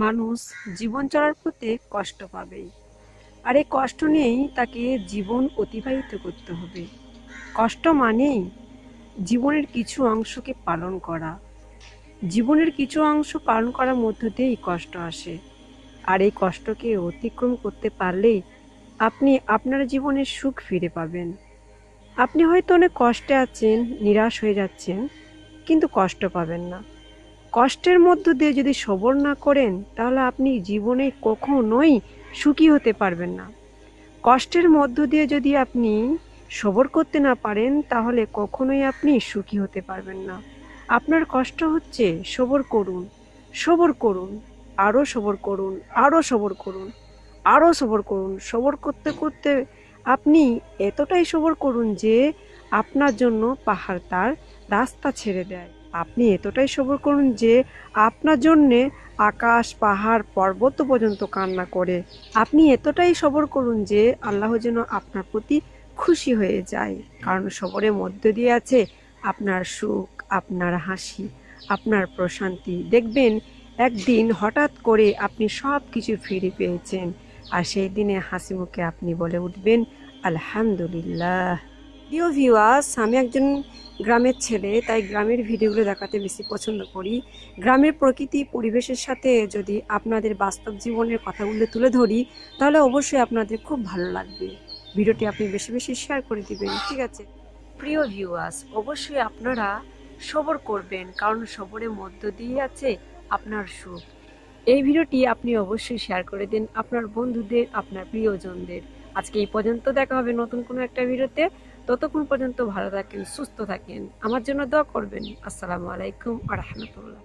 মানুষ জীবন চলার পথে কষ্ট পাবেই, আর এই কষ্ট নিয়েই তাকে জীবন অতিবাহিত করতে হবে। কষ্ট মানেই জীবনের কিছু অংশকে পালন করা। জীবনের কিছু অংশ পালন করার মধ্য দিয়েই কষ্ট আসে, আর এই কষ্টকে অতিক্রম করতে পারলেই আপনি আপনার জীবনের সুখ ফিরে পাবেন। আপনি হয়তো অনেক কষ্টে আছেন, নিরাশ হয়ে যাচ্ছেন, কিন্তু কষ্ট পাবেন না। কষ্টের মধ্য দিয়ে যদি সবর না করেন, তাহলে আপনি জীবনে কখনোই সুখী হতে পারবেন না। কষ্টের মধ্য দিয়ে যদি আপনি সবর করতে না পারেন, তাহলে কখনোই আপনি সুখী হতে পারবেন না। আপনার কষ্ট হচ্ছে, সবর করুন, সবর করুন, আরও সবর করুন, আরও সবর করুন, আরও সবর করুন। সবর করতে করতে আপনি এতটাই সবর করুন যে আপনার জন্য পাহাড় তার রাস্তা ছেড়ে দেয়। আপনি এতটাই সবর করুন যে আপনার জন্যে আকাশ, পাহাড়, পর্বত পর্যন্ত কান্না করে। আপনি এতটাই সবর করুন যে আল্লাহ যেন আপনার প্রতি খুশি হয়ে যায়। কারণ সবরের মধ্য দিয়ে আছে আপনার সুখ, আপনার হাসি, আপনার প্রশান্তি। দেখবেন একদিন হঠাৎ করে আপনি সব কিছু ফিরে পেয়েছেন, আর সেই দিনে হাসি মুখে আপনি বলে উঠবেন আলহামদুলিল্লাহ। প্রিয় ভিউয়ার্স, আমি একজন গ্রামের ছেলে, তাই গ্রামের ভিডিওগুলো দেখাতে বেশি পছন্দ করি। গ্রামের প্রকৃতি পরিবেশের সাথে যদি আপনাদের বাস্তব জীবনের কথাগুলো তুলে ধরি, তাহলে অবশ্যই আপনাদের খুব ভালো লাগবে। ভিডিওটি আপনি বেশি বেশি শেয়ার করে দিবেন, ঠিক আছে? প্রিয় ভিউয়ার্স, অবশ্যই আপনারা সবর করবেন, কারণ সবরের মধ্য দিয়ে আছে আপনার সুখ। এই ভিডিওটি আপনি অবশ্যই শেয়ার করে দিন আপনার বন্ধুদের, আপনার প্রিয়জনদের। আজকে এই পর্যন্ত, দেখা হবে নতুন কোনো একটা ভিডিওতে। ততক্ষণ পর্যন্ত ভালো থাকেন, সুস্থ থাকেন, আমার জন্য দোয়া করবেন। আসসালামু আলাইকুম ওয়া রাহমাতুল্লাহ।